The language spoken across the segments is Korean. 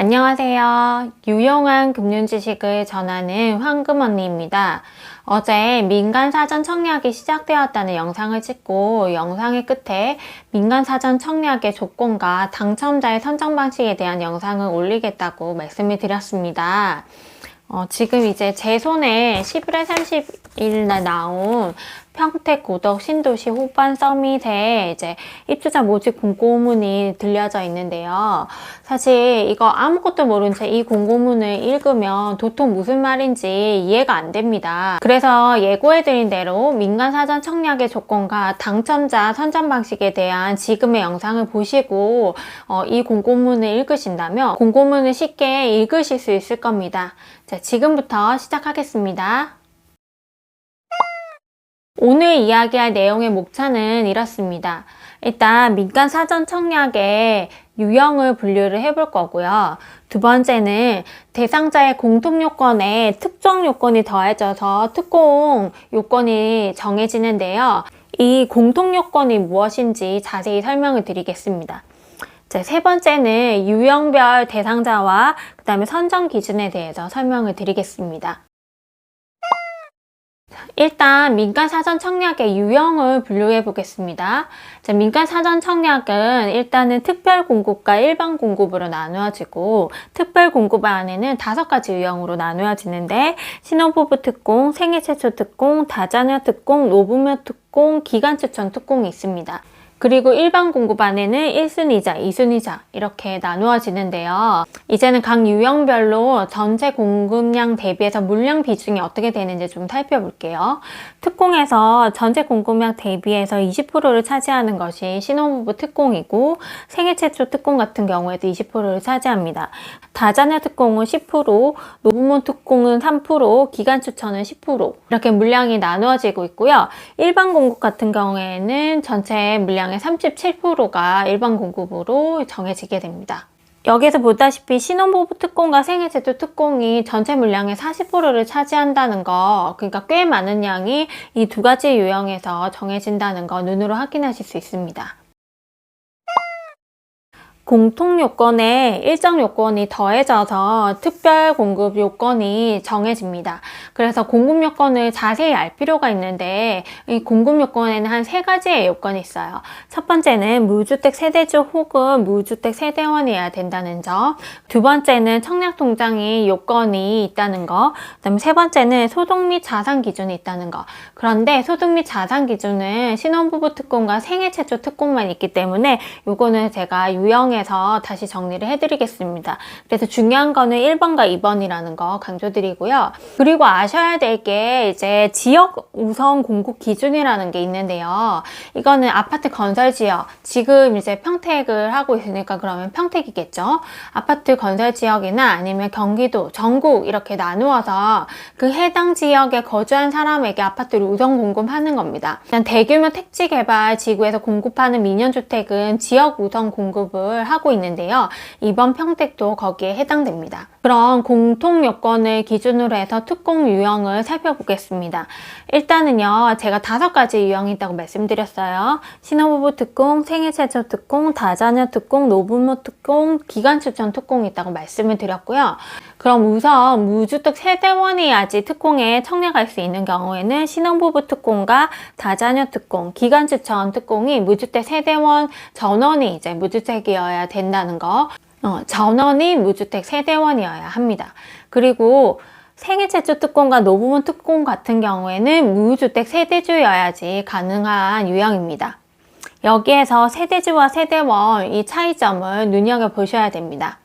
안녕하세요. 유용한 금융 지식을 전하는 황금 언니입니다. 어제 민간 사전 청약이 시작되었다는 영상을 찍고 영상의 끝에 민간 사전 청약의 조건과 당첨자의 선정 방식에 대한 영상을 올리겠다고 말씀을 드렸습니다. 지금 이제 제 손에 11월 30일 날 나온 평택 고덕 신도시 호반 서밋에 이제 입주자 모집 공고문이 들려져 있는데요. 사실 이거 아무것도 모른 채 이 공고문을 읽으면 도통 무슨 말인지 이해가 안 됩니다. 그래서 예고해드린 대로 민간 사전 청약의 조건과 당첨자 선정 방식에 대한 지금의 영상을 보시고 이 공고문을 읽으신다면 공고문을 쉽게 읽으실 수 있을 겁니다. 자, 지금부터 시작하겠습니다. 오늘 이야기할 내용의 목차는 이렇습니다. 일단 민간 사전 청약의 유형을 분류를 해볼 거고요. 두 번째는 대상자의 공통 요건에 특정 요건이 더해져서 특공 요건이 정해지는데요. 이 공통 요건이 무엇인지 자세히 설명을 드리겠습니다. 세 번째는 유형별 대상자와 그 다음에 선정 기준에 대해서 설명을 드리겠습니다. 일단 민간 사전 청약의 유형을 분류해 보겠습니다. 민간 사전 청약은 일단은 특별 공급과 일반 공급으로 나누어지고 특별 공급 안에는 5가지 유형으로 나누어지는데 신혼부부 특공, 생애 최초 특공, 다자녀 특공, 노부모 특공, 기간 추천 특공이 있습니다. 그리고 일반 공급 안에는 1순위자, 2순위자 이렇게 나누어지는데요. 이제는 각 유형별로 전체 공급량 대비해서 물량 비중이 어떻게 되는지 좀 살펴볼게요. 특공에서 전체 공급량 대비해서 20%를 차지하는 것이 신혼부부 특공이고 생애 최초 특공 같은 경우에도 20%를 차지합니다. 다자녀 특공은 10%, 노부모 특공은 3%, 기간 추천은 10% 이렇게 물량이 나누어지고 있고요. 일반 공급 같은 경우에는 전체 물량의 37%가 일반 공급으로 정해지게 됩니다. 여기에서 보다시피 신혼부부 특공과 생애 최초 특공이 전체 물량의 40%를 차지한다는 거, 그러니까 꽤 많은 양이 이 두 가지 유형에서 정해진다는 거 눈으로 확인하실 수 있습니다. 공통 요건에 일정 요건이 더해져서 특별 공급 요건이 정해집니다. 그래서 공급 요건을 자세히 알 필요가 있는데 이 공급 요건에는 한 3가지의 요건이 있어요. 첫 번째는 무주택 세대주 혹은 무주택 세대원이어야 된다는 점. 두 번째는 청약통장이 요건이 있다는 거. 그다음에 세 번째는 소득 및 자산 기준이 있다는 거. 그런데 소득 및 자산 기준은 신혼부부 특공과 생애 최초 특공만 있기 때문에 요거는 제가 유형 에서 다시 정리를 해드리겠습니다. 그래서 중요한 거는 1번과 2번이라는 거 강조드리고요. 그리고 아셔야 될 게 이제 지역 우선 공급 기준이라는 게 있는데요. 이거는 아파트 건설 지역, 지금 이제 평택을 하고 있으니까 그러면 평택이겠죠. 아파트 건설 지역이나 아니면 경기도, 전국 이렇게 나누어서 그 해당 지역에 거주한 사람에게 아파트를 우선 공급하는 겁니다. 일단 대규모 택지 개발 지구에서 공급하는 민연주택은 지역 우선 공급을 하고 있는데요. 이번 평택도 거기에 해당됩니다. 그럼 공통 요건을 기준으로 해서 특공 유형을 살펴보겠습니다. 일단은요, 제가 5가지 유형이 있다고 말씀드렸어요. 신혼부부 특공, 생애 최초 특공, 다자녀 특공, 노부모 특공, 기간 추천 특공이 있다고 말씀을 드렸고요. 그럼 우선 무주택 세대원이야지 특공에 청약할 수 있는 경우에는 신혼부부 특공과 다자녀 특공, 기간 추천 특공이 무주택 세대원 전원이 이제 무주택이어야 된다는 거. 전원이 무주택 세대원이어야 합니다. 그리고 생애 최초 특공과 노부모 특공 같은 경우에는 무주택 세대주여야지 가능한 유형입니다. 여기에서 세대주와 세대원 이 차이점을 눈여겨보셔야 됩니다.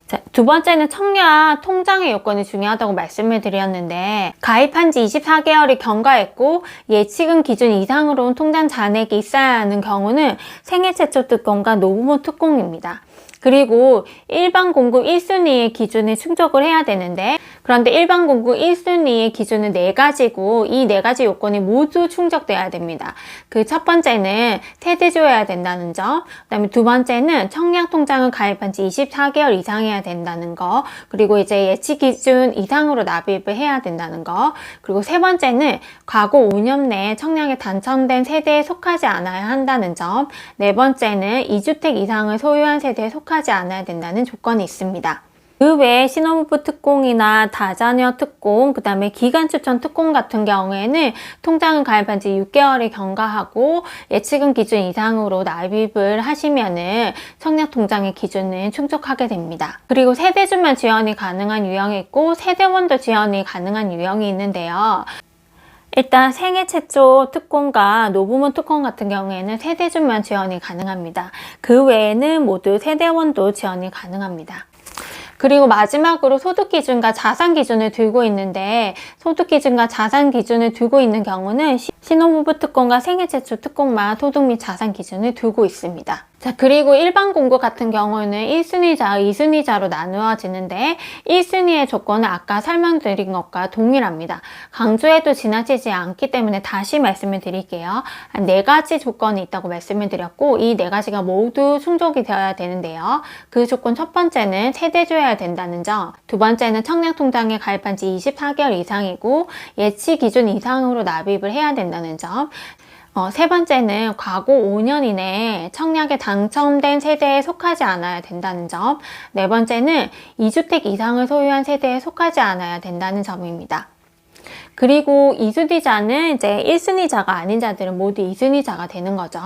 자, 두 번째는 청약 통장의 요건이 중요하다고 말씀을 드렸는데 가입한 지 24개월이 경과했고 예치금 기준 이상으로는 통장 잔액이 있어야 하는 경우는 생애 최초 특공과 노부모 특공입니다. 그리고 일반 공급 1순위의 기준을 충족을 해야 되는데 그런데 일반 공급 1순위의 기준은 4가지고 이 4가지 요건이 모두 충족돼야 됩니다. 그 첫 번째는 세대주여야 된다는 점, 그 다음에 두 번째는 청약통장을 가입한 지 24개월 이상해야 된다는 거, 그리고 이제 예치 기준 이상으로 납입을 해야 된다는 거, 그리고 세 번째는 과거 5년 내에 청약에 당첨된 세대에 속하지 않아야 한다는 점, 네 번째는 2주택 이상을 소유한 세대에 속하지 않아야 된다는 조건이 있습니다. 그 외에 신혼부부 특공이나 다자녀 특공, 그 다음에 기간추천 특공 같은 경우에는 통장을 가입한 지 6개월이 경과하고 예치금 기준 이상으로 납입을 하시면은 청약통장의 기준은 충족하게 됩니다. 그리고 세대주만 지원이 가능한 유형이 있고 세대원도 지원이 가능한 유형이 있는데요. 일단 생애 최초 특공과 노부모 특공 같은 경우에는 세대주만 지원이 가능합니다. 그 외에는 모두 세대원도 지원이 가능합니다. 그리고 마지막으로 소득 기준과 자산 기준을 두고 있는데 소득 기준과 자산 기준을 두고 있는 경우는 신혼부부 특공과 생애 최초 특공만 소득 및 자산 기준을 두고 있습니다. 자, 그리고 일반 공고 같은 경우는 1순위자, 2순위자로 나누어지는데 1순위의 조건은 아까 설명드린 것과 동일합니다. 강조해도 지나치지 않기 때문에 다시 말씀을 드릴게요. 한 4가지 조건이 있다고 말씀을 드렸고 이 4가지가 모두 충족이 되어야 되는데요. 그 조건 첫 번째는 세대주여야 된다는 점, 두 번째는 청약통장에 가입한 지 24개월 이상이고 예치 기준 이상으로 납입을 해야 된다는 점, 세 번째는 과거 5년 이내에 청약에 당첨된 세대에 속하지 않아야 된다는 점, 네 번째는 2주택 이상을 소유한 세대에 속하지 않아야 된다는 점입니다. 그리고 2순위자는 이제 1순위자가 아닌 자들은 모두 2순위자가 되는 거죠.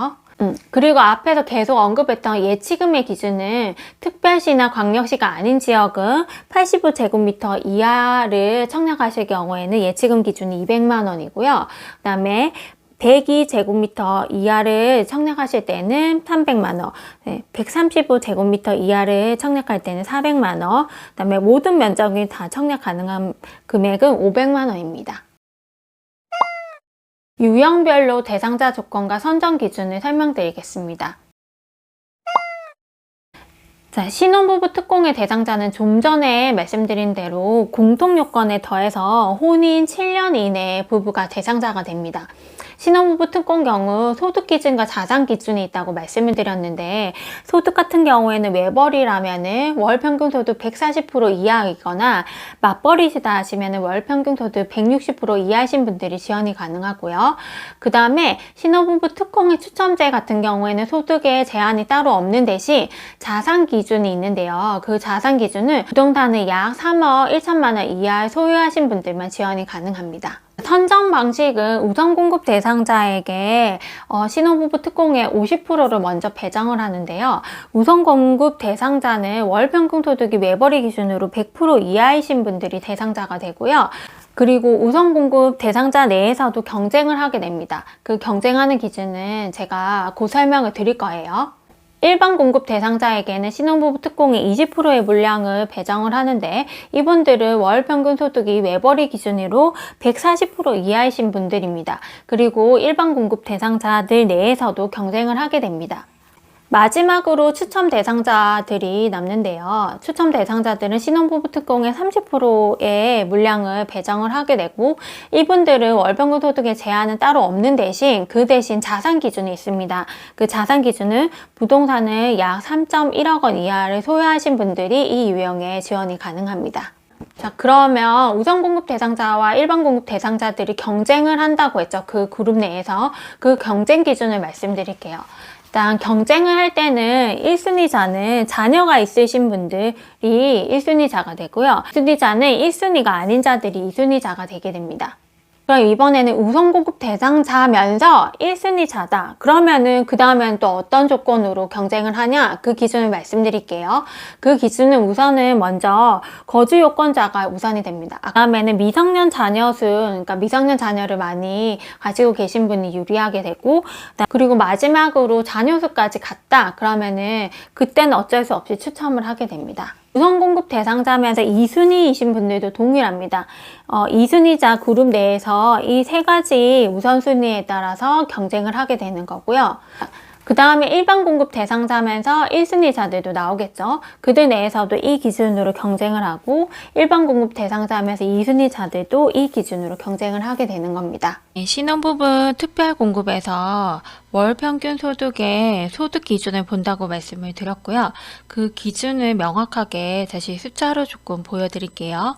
그리고 앞에서 계속 언급했던 예치금의 기준은 특별시나 광역시가 아닌 지역은 85제곱미터 이하를 청약하실 경우에는 예치금 기준이 200만 원이고요. 그 다음에 102제곱미터 이하를 청약하실 때는 300만원, 135제곱미터 이하를 청약할 때는 400만원, 그 다음에 모든 면적이 다 청약 가능한 금액은 500만원입니다. 유형별로 대상자 조건과 선정 기준을 설명드리겠습니다. 자, 신혼부부 특공의 대상자는 좀 전에 말씀드린 대로 공통요건에 더해서 혼인 7년 이내의 부부가 대상자가 됩니다. 신혼부부 특공 경우 소득 기준과 자산 기준이 있다고 말씀을 드렸는데 소득 같은 경우에는 외벌이라면은 월 평균 소득 140% 이하이거나 맞벌이시다 하시면은 월 평균 소득 160% 이하이신 분들이 지원이 가능하고요. 그 다음에 신혼부부 특공의 추첨제 같은 경우에는 소득에 제한이 따로 없는 대신 자산 기준이 있는데요. 그 자산 기준은 부동산을 약 3억 1천만 원 이하에 소유하신 분들만 지원이 가능합니다. 선정 방식은 우선 공급 대상자에게 신혼부부 특공의 50%를 먼저 배정을 하는데요. 우선 공급 대상자는 월 평균 소득이 외벌이 기준으로 100% 이하이신 분들이 대상자가 되고요. 그리고 우선 공급 대상자 내에서도 경쟁을 하게 됩니다. 그 경쟁하는 기준은 제가 곧 설명을 드릴 거예요. 일반 공급 대상자에게는 신혼부부 특공의 20%의 물량을 배정을 하는데 이분들은 월 평균 소득이 외벌이 기준으로 140% 이하이신 분들입니다. 그리고 일반 공급 대상자들 내에서도 경쟁을 하게 됩니다. 마지막으로 추첨 대상자들이 남는데요. 추첨 대상자들은 신혼부부 특공의 30%의 물량을 배정을 하게 되고 이분들은 월평균 소득의 제한은 따로 없는 대신 그 대신 자산 기준이 있습니다. 그 자산 기준은 부동산을 약 3.1억 원 이하를 소유하신 분들이 이 유형에 지원이 가능합니다. 자, 그러면 우선 공급 대상자와 일반 공급 대상자들이 경쟁을 한다고 했죠. 그 그룹 내에서 그 경쟁 기준을 말씀드릴게요. 일단 경쟁을 할 때는 1순위자는 자녀가 있으신 분들이 1순위자가 되고요. 2순위자는 1순위가 아닌 자들이 2순위자가 되게 됩니다. 그럼 이번에는 우선 공급 대상자면서 1순위자다. 그러면은 그 다음엔 또 어떤 조건으로 경쟁을 하냐? 그 기준을 말씀드릴게요. 그 기준은 우선은 먼저 거주 요건자가 우선이 됩니다. 다음에는 미성년 자녀 수, 그러니까 미성년 자녀를 많이 가지고 계신 분이 유리하게 되고, 그리고 마지막으로 자녀 수까지 같다. 그러면은 그때는 어쩔 수 없이 추첨을 하게 됩니다. 우선 공급 대상자면서 2순위이신 분들도 동일합니다. 2순위자 그룹 내에서 이 3가지 우선순위에 따라서 경쟁을 하게 되는 거고요. 그 다음에 일반 공급 대상자면서 1순위자들도 나오겠죠. 그들 내에서도 이 기준으로 경쟁을 하고 일반 공급 대상자면서 2순위자들도 이 기준으로 경쟁을 하게 되는 겁니다. 신혼부부 특별 공급에서 월 평균 소득의 소득 기준을 본다고 말씀을 드렸고요. 그 기준을 명확하게 다시 숫자로 조금 보여드릴게요.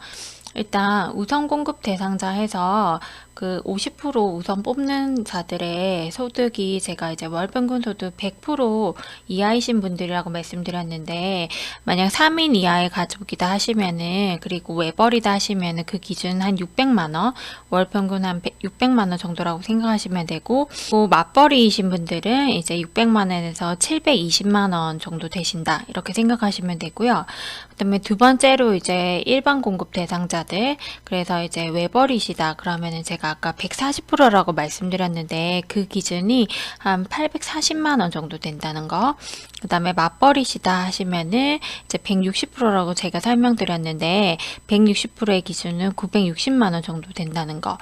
일단 우선 공급 대상자 해서 그 50% 우선 뽑는 자들의 소득이 제가 이제 월평균 소득 100% 이하이신 분들이라고 말씀드렸는데, 만약 3인 이하의 가족이다 하시면은, 그리고 외벌이다 하시면은 그 기준 한 600만 원, 월평균 한 600만 원 정도라고 생각하시면 되고, 또 맞벌이이신 분들은 이제 600만 원에서 720만 원 정도 되신다 이렇게 생각하시면 되고요. 그다음에 두 번째로 이제 일반 공급 대상자들, 그래서 이제 외벌이시다 그러면은 제가 아까 140%라고 말씀드렸는데 그 기준이 한 840만 원 정도 된다는 거. 그다음에 맞벌이시다 하시면은 이제 160%라고 제가 설명드렸는데 160%의 기준은 960만 원 정도 된다는 거.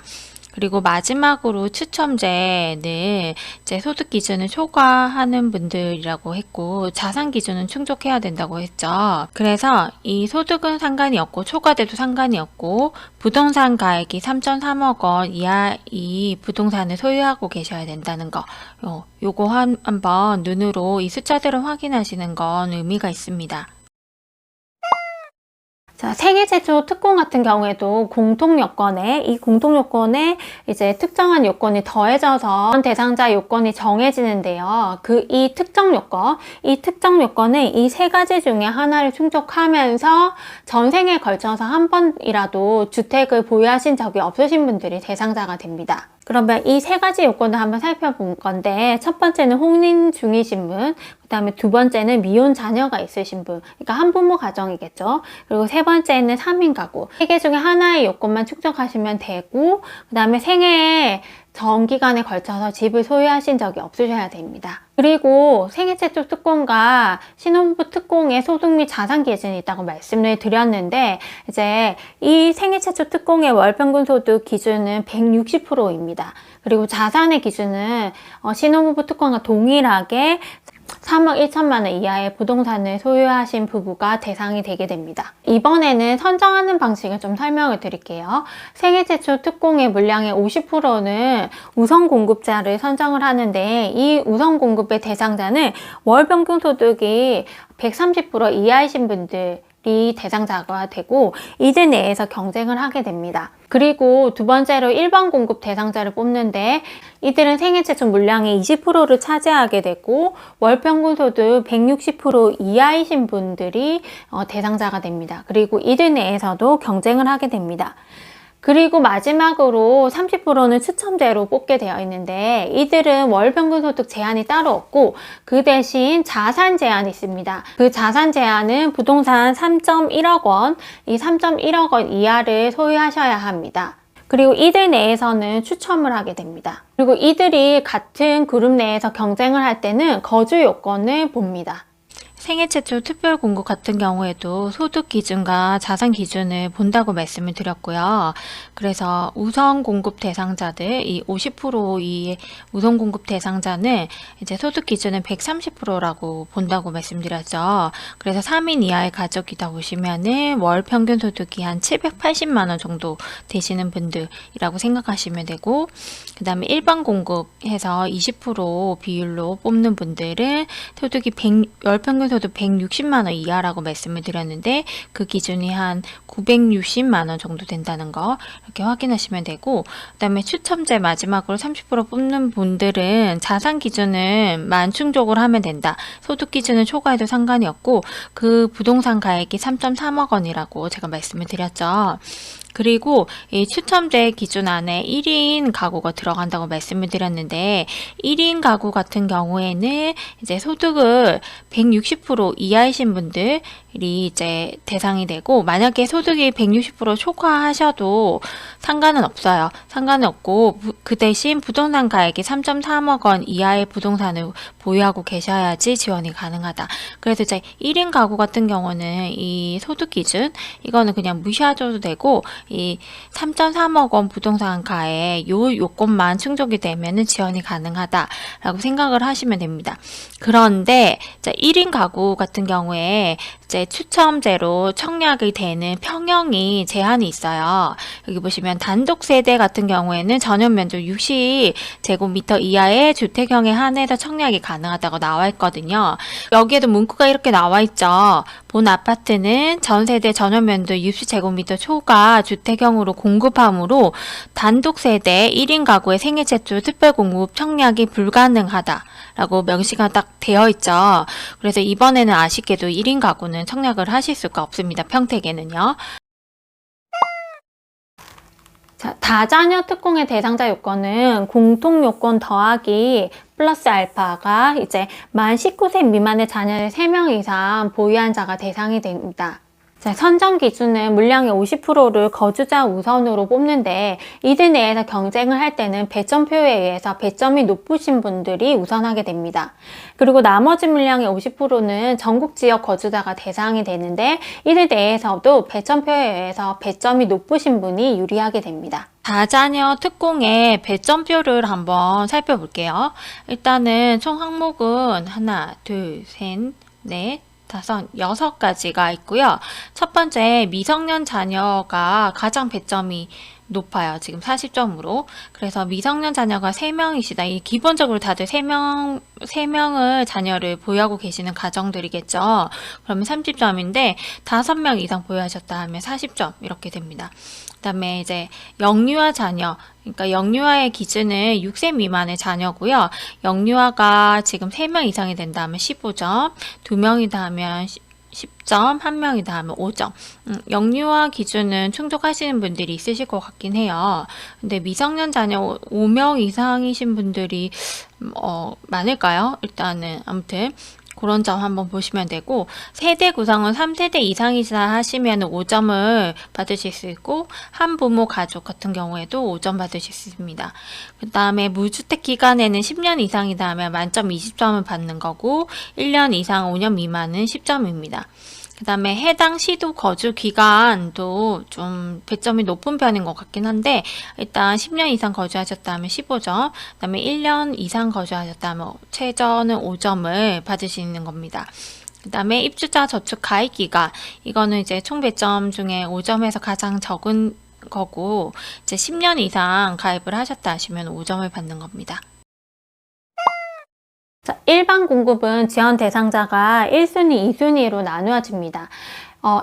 그리고 마지막으로 추첨제는 이제 소득 기준을 초과하는 분들이라고 했고, 자산 기준은 충족해야 된다고 했죠. 그래서 이 소득은 상관이 없고 초과돼도 상관이 없고, 부동산 가액이 3.3억 원 이하 이 부동산을 소유하고 계셔야 된다는 거. 요거 한번 눈으로 이 숫자들을 확인하시는 건 의미가 있습니다. 자, 생애 최초 특공 같은 경우에도 이 공통 요건에 이제 특정한 요건이 더해져서 대상자 요건이 정해지는데요. 이 특정 요건은 이 세 가지 중에 하나를 충족하면서 전생에 걸쳐서 한 번이라도 주택을 보유하신 적이 없으신 분들이 대상자가 됩니다. 그러면 이 세 가지 요건을 한번 살펴볼 건데, 첫 번째는 혼인 중이신 분, 그 다음에 두 번째는 미혼 자녀가 있으신 분, 그러니까 한부모 가정이겠죠. 그리고 세 번째는 3인 가구. 세 개 중에 하나의 요건만 충족하시면 되고, 그 다음에 생애에 정기간에 걸쳐서 집을 소유하신 적이 없으셔야 됩니다. 그리고 생애 최초 특공과 신혼부부 특공의 소득 및 자산 기준이 있다고 말씀을 드렸는데, 이제 이 생애 최초 특공의 월평균 소득 기준은 160%입니다. 그리고 자산의 기준은 신혼부부 특공과 동일하게 3억 1천만 원 이하의 부동산을 소유하신 부부가 대상이 되게 됩니다. 이번에는 선정하는 방식을 좀 설명을 드릴게요. 생애 최초 특공의 물량의 50%는 우선 공급자를 선정을 하는데, 이 우선 공급의 대상자는 월 평균 소득이 130% 이하이신 분들이 대상자가 되고, 이들 내에서 경쟁을 하게 됩니다. 그리고 두 번째로 일반 공급 대상자를 뽑는데, 이들은 생애 최초 물량의 20%를 차지하게 되고 월 평균 소득 160% 이하이신 분들이 대상자가 됩니다. 그리고 이들 내에서도 경쟁을 하게 됩니다. 그리고 마지막으로 30%는 추첨제로 뽑게 되어 있는데, 이들은 월 평균 소득 제한이 따로 없고 그 대신 자산 제한이 있습니다. 그 자산 제한은 부동산 3.1억 원, 이 3.1억 원 이하를 소유하셔야 합니다. 그리고 이들 내에서는 추첨을 하게 됩니다. 그리고 이들이 같은 그룹 내에서 경쟁을 할 때는 거주 요건을 봅니다. 생애 최초 특별 공급 같은 경우에도 소득 기준과 자산 기준을 본다고 말씀을 드렸고요. 그래서 우선 공급 대상자들, 이 50%의 우선 공급 대상자는 이제 소득 기준은 130%라고 본다고 말씀드렸죠. 그래서 3인 이하의 가족이다 보시면은 월 평균 소득이 한 780만 원 정도 되시는 분들이라고 생각하시면 되고, 그 다음에 일반 공급해서 20% 비율로 뽑는 분들은 소득이 월 평균 소득 160만 원 이하라고 말씀을 드렸는데, 그 기준이 한 960만 원 정도 된다는 거 이렇게 확인하시면 되고, 그 다음에 추첨제 마지막으로 30% 뽑는 분들은 자산 기준은 충족을 하면 된다. 소득 기준은 초과해도 상관이 없고 그 부동산 가액이 3.3억 원이라고 제가 말씀을 드렸죠. 그리고 이 추첨제 기준 안에 1인 가구가 들어간다고 말씀을 드렸는데, 1인 가구 같은 경우에는 이제 소득을 160% 이하이신 분들이 이제 대상이 되고, 만약에 소득이 160% 초과하셔도 상관은 없어요. 상관은 없고, 그 대신 부동산 가액이 3.3억 원 이하의 부동산을 보유하고 계셔야지 지원이 가능하다. 그래서 이제 1인 가구 같은 경우는 이 소득 기준, 이거는 그냥 무시하셔도 되고, 이 3.3억 원 부동산 가액 요 요건만 충족이 되면은 지원이 가능하다라고 생각을 하시면 됩니다. 그런데 1인 가구 같은 경우에 이제 추첨제로 청약이 되는 평형이 제한이 있어요. 여기 보시면 단독 세대 같은 경우에는 전용 면적 60제곱미터 이하의 주택형에 한해서 청약이 가능하다고 나와 있거든요. 여기에도 문구가 이렇게 나와 있죠. 본 아파트는 전 세대 전용 면적 60제곱미터 초과 주택형으로 공급하므로 단독세대 1인 가구의 생애 최초 특별공급 청약이 불가능하다라고 명시가 딱 되어 있죠. 그래서 이번에는 아쉽게도 1인 가구는 청약을 하실 수가 없습니다. 평택에는요. 자, 다자녀 특공의 대상자 요건은 공통요건 더하기 플러스 알파가 이제 만 19세 미만의 자녀를 3명 이상 보유한 자가 대상이 됩니다. 자, 선정 기준은 물량의 50%를 거주자 우선으로 뽑는데 이들 내에서 경쟁을 할 때는 배점표에 의해서 배점이 높으신 분들이 우선하게 됩니다. 그리고 나머지 물량의 50%는 전국 지역 거주자가 대상이 되는데 이들 내에서도 배점표에 의해서 배점이 높으신 분이 유리하게 됩니다. 다자녀 특공의 배점표를 한번 살펴볼게요. 일단은 총 항목은 하나, 둘, 셋, 넷, 6가지가 있고요. 첫 번째, 미성년 자녀가 가장 배점이 높아요. 지금 40점으로. 그래서 미성년 자녀가 3명이시다. 이 기본적으로 다들 3명을 자녀를 보유하고 계시는 가정들이겠죠. 그러면 30점인데 5명 이상 보유하셨다 하면 40점 이렇게 됩니다. 그 다음에 이제 영유아 자녀, 그러니까 영유아의 기준은 6세 미만의 자녀고요. 영유아가 지금 3명 이상이 된다면 15점, 2명이다 하면 10점, 1명이다 하면 5점. 영유아 기준은 충족하시는 분들이 있으실 것 같긴 해요. 근데 미성년 자녀 5명 이상이신 분들이 많을까요? 일단은 아무튼 그런 점 한번 보시면 되고, 세대 구성은 3세대 이상이시다 하시면 5점을 받으실 수 있고, 한부모 가족 같은 경우에도 5점 받으실 수 있습니다. 그 다음에 무주택 기간에는 10년 이상이다 하면 만점 20점을 받는 거고, 1년 이상 5년 미만은 10점입니다. 그 다음에 해당 시도 거주 기간도 좀 배점이 높은 편인 것 같긴 한데, 일단 10년 이상 거주하셨다 하면 15점, 그 다음에 1년 이상 거주하셨다 하면 최저는 5점을 받을 수 있는 겁니다. 그 다음에 입주자 저축 가입 기간, 이거는 이제 총 배점 중에 5점에서 가장 적은 거고, 이제 10년 이상 가입을 하셨다 하시면 5점을 받는 겁니다. 자, 일반 공급은 지원 대상자가 1순위, 2순위로 나누어집니다.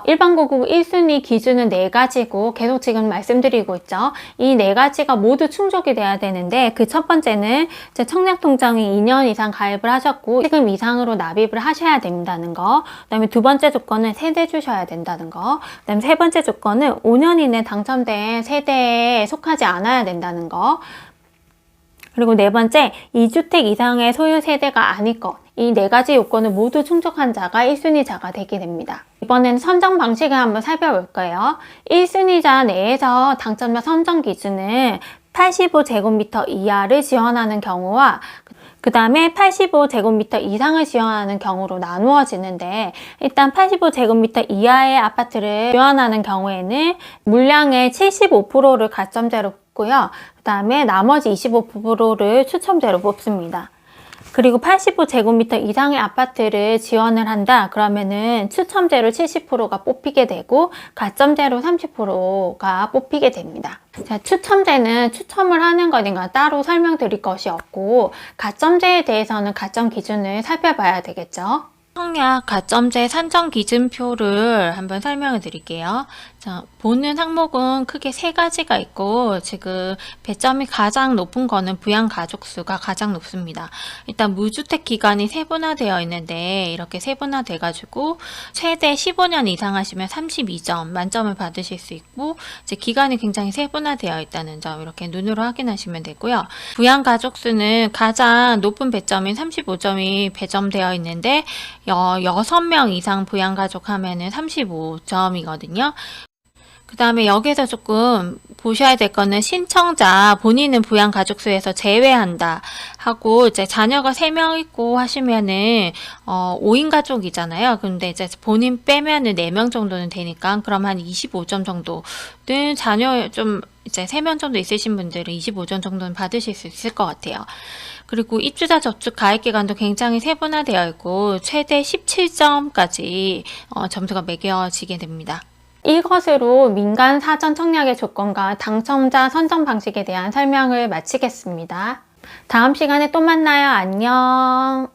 일반 공급 1순위 기준은 4가지고 계속 지금 말씀드리고 있죠. 이 4가지가 모두 충족이 돼야 되는데 그 첫 번째는 청약통장에 2년 이상 가입을 하셨고 세금 이상으로 납입을 하셔야 된다는 거. 그 다음에 두 번째 조건은 세대 주셔야 된다는 거. 그 다음에 세 번째 조건은 5년 이내 당첨된 세대에 속하지 않아야 된다는 거. 그리고 네 번째, 2주택 이상의 소유 세대가 아닐 것. 이 4가지 요건을 모두 충족한 자가 1순위자가 되게 됩니다. 이번엔 선정 방식을 한번 살펴볼까요? 1순위자 내에서 당첨자 선정 기준은 85제곱미터 이하를 지원하는 경우와 그 다음에 85제곱미터 이상을 지원하는 경우로 나누어지는데, 일단 85제곱미터 이하의 아파트를 지원하는 경우에는 물량의 75%를 가점제로 뽑고요. 그 다음에 나머지 25%를 추첨제로 뽑습니다. 그리고 85제곱미터 이상의 아파트를 지원을 한다 그러면은 추첨제로 70%가 뽑히게 되고 가점제로 30%가 뽑히게 됩니다. 자, 추첨제는 추첨을 하는 거니까 따로 설명드릴 것이 없고, 가점제에 대해서는 가점 기준을 살펴봐야 되겠죠. 청약 가점제 산정 기준표를 한번 설명을 드릴게요. 자, 보는 항목은 크게 3가지가 있고, 지금 배점이 가장 높은 거는 부양 가족 수가 가장 높습니다. 일단 무주택 기간이 세분화되어 있는데 이렇게 세분화돼 가지고 최대 15년 이상 하시면 32점 만점을 받으실 수 있고, 이제 기간이 굉장히 세분화되어 있다는 점 이렇게 눈으로 확인하시면 되고요. 부양 가족 수는 가장 높은 배점인 35점이 배점되어 있는데 6명 이상 부양 가족 하면은 35점이거든요. 그 다음에 여기서 조금 보셔야 될 거는 신청자 본인은 부양 가족 수에서 제외한다 하고, 이제 자녀가 3명 있고 하시면은 5인 가족이잖아요. 근데 이제 본인 빼면은 4명 정도는 되니까 그럼 한 25점 정도는 자녀 좀 이제 3명 정도 있으신 분들은 25점 정도는 받으실 수 있을 것 같아요. 그리고 입주자 저축 가입 기간도 굉장히 세분화되어 있고 최대 17점까지 점수가 매겨지게 됩니다. 이것으로 민간 사전 청약의 조건과 당첨자 선정 방식에 대한 설명을 마치겠습니다. 다음 시간에 또 만나요. 안녕.